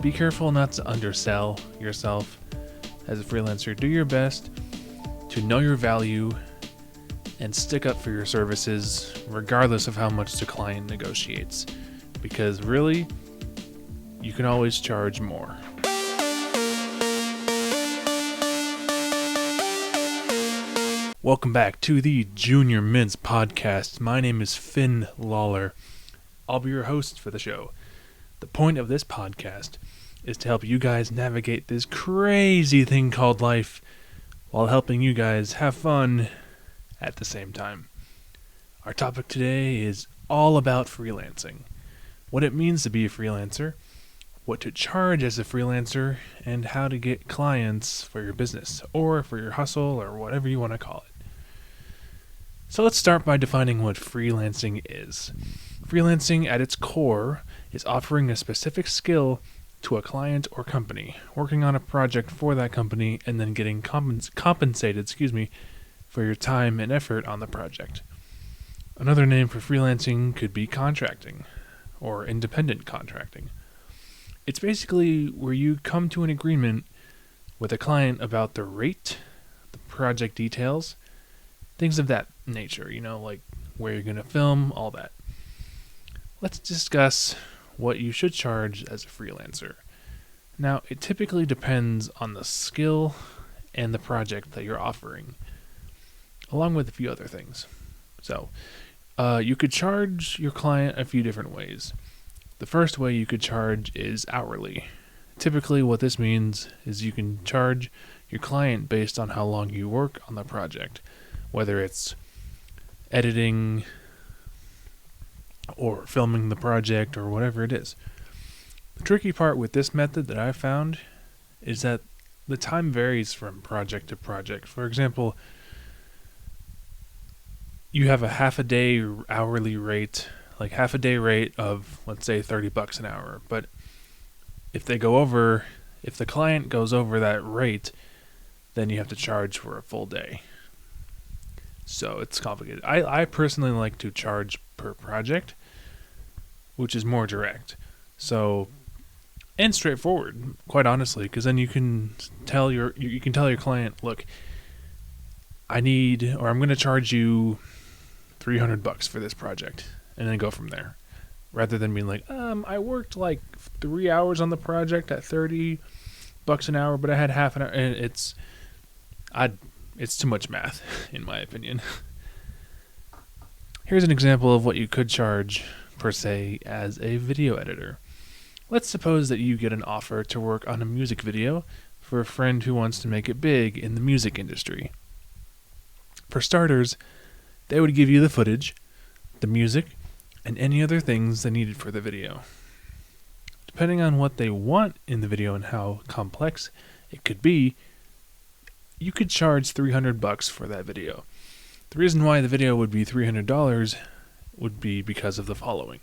Be careful not to undersell yourself as a freelancer. Do your best to know your value and stick up for your services regardless of how much the client negotiates, because really, you can always charge more. Welcome back to the Junior Mints podcast. My name is Finn Lawler. I'll be your host for the show. The point of this podcast is to help you guys navigate this crazy thing called life while helping you guys have fun at the same time. Our topic today is all about freelancing, what it means to be a freelancer, what to charge as a freelancer, and how to get clients for your business or for your hustle or whatever you want to call it. So let's start by defining what freelancing is. Freelancing at its core is offering a specific skill to a client or company, working on a project for that company, and then getting compensated for your time and effort on the project. Another name for freelancing could be contracting or independent contracting. It's basically where you come to an agreement with a client about the rate, the project details, things of that nature, like where you're going to film, all that. Let's discuss what you should charge as a freelancer. Now, it typically depends on the skill and the project that you're offering, along with a few other things. So, you could charge your client a few different ways. The first way you could charge is hourly. Typically, what this means is you can charge your client based on how long you work on the project, whether it's editing or filming the project or whatever it is. The tricky part with this method that I found is that the time varies from project to project. For example, you have a half a day hourly rate, like half a day rate of, let's say, $30 an hour. But if the client goes over that rate, then you have to charge for a full day. So it's complicated. I personally like to charge per project, which is more direct. So, and straightforward, quite honestly, because then you can tell your client, look, I'm going to charge you $300 for this project, and then go from there, rather than being like, I worked like 3 hours on the project at $30 an hour, but I had half an hour, and it's too much math, in my opinion. Here's an example of what you could charge, per se, as a video editor. Let's suppose that you get an offer to work on a music video for a friend who wants to make it big in the music industry. For starters, they would give you the footage, the music, and any other things they needed for the video. Depending on what they want in the video and how complex it could be, you could charge $300 for that video. The reason why the video would be $300 would be because of the following: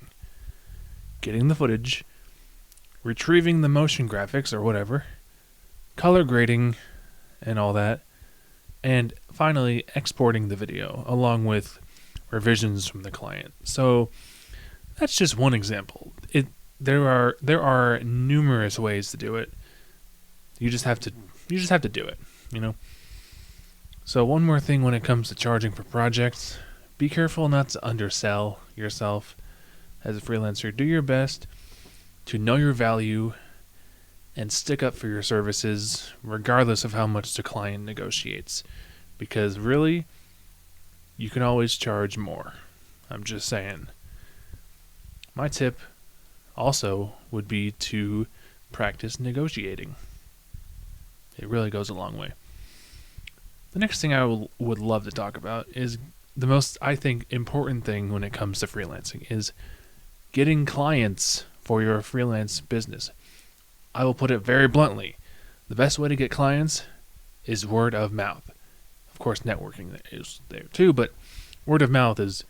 getting the footage, retrieving the motion graphics or whatever, color grading and all that, and finally exporting the video along with revisions from the client. So that's just one example. There are numerous ways to do it. You just have to do it, So one more thing when it comes to charging for projects: be careful not to undersell yourself as a freelancer. Do your best to know your value and stick up for your services regardless of how much the client negotiates, because really, you can always charge more. I'm just saying. My tip also would be to practice negotiating. It really goes a long way. The next thing I would love to talk about is the most, I think, important thing when it comes to freelancing is getting clients for your freelance business. I will put it very bluntly. The best way to get clients is word of mouth. Of course, networking is there too, but word of mouth is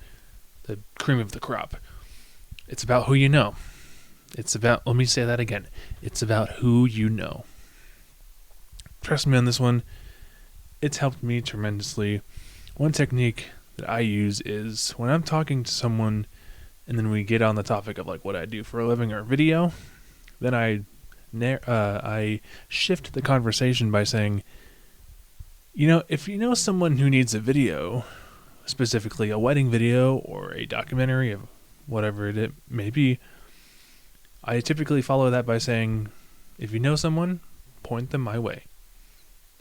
the cream of the crop. It's about who you know. Let me say that again. It's about who you know. Trust me on this one. It's helped me tremendously. One technique that I use is when I'm talking to someone and then we get on the topic of like what I do for a living or video, then I I shift the conversation by saying, if you know someone who needs a video, specifically a wedding video or a documentary of whatever it may be, I typically follow that by saying, if you know someone, point them my way.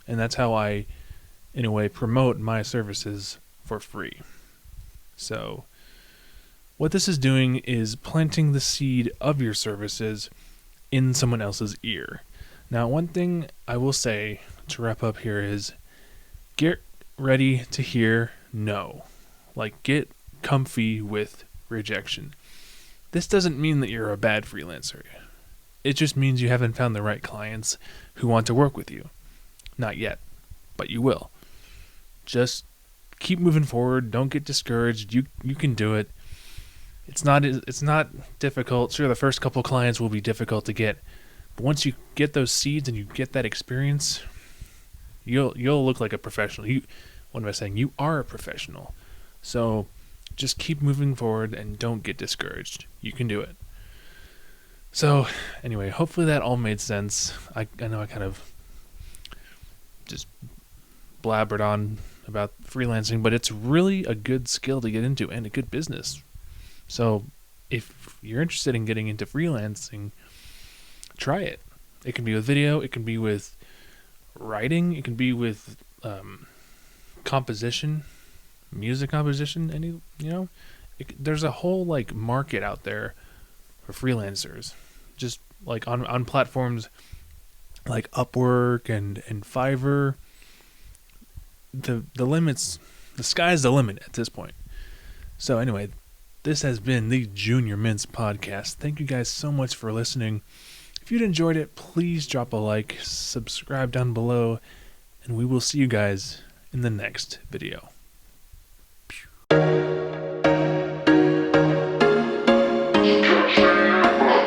And that's how I, in a way, promote my services for free. So what this is doing is planting the seed of your services in someone else's ear. Now, one thing I will say to wrap up here is get ready to hear no. Like, get comfy with rejection. This doesn't mean that you're a bad freelancer. It just means you haven't found the right clients who want to work with you. Not yet, but you will. Just keep moving forward. Don't get discouraged. You can do it. It's not difficult. Sure, the first couple clients will be difficult to get, but once you get those seeds and you get that experience, you'll look like a professional. What am I saying? You are a professional. So just keep moving forward and don't get discouraged. You can do it. So anyway, hopefully that all made sense. I know I kind of just blabbered on about freelancing, but it's really a good skill to get into and a good business. So if you're interested in getting into freelancing, try it. It can be with video, it can be with writing, it can be with composition, music composition, there's a whole market out there for freelancers. Just like on platforms like Upwork and Fiverr, the sky's the limit at this point. So anyway, this has been the Junior Mints podcast. Thank you guys so much for listening. If you'd enjoyed it, please drop a like, subscribe down below, and we will see you guys in the next video.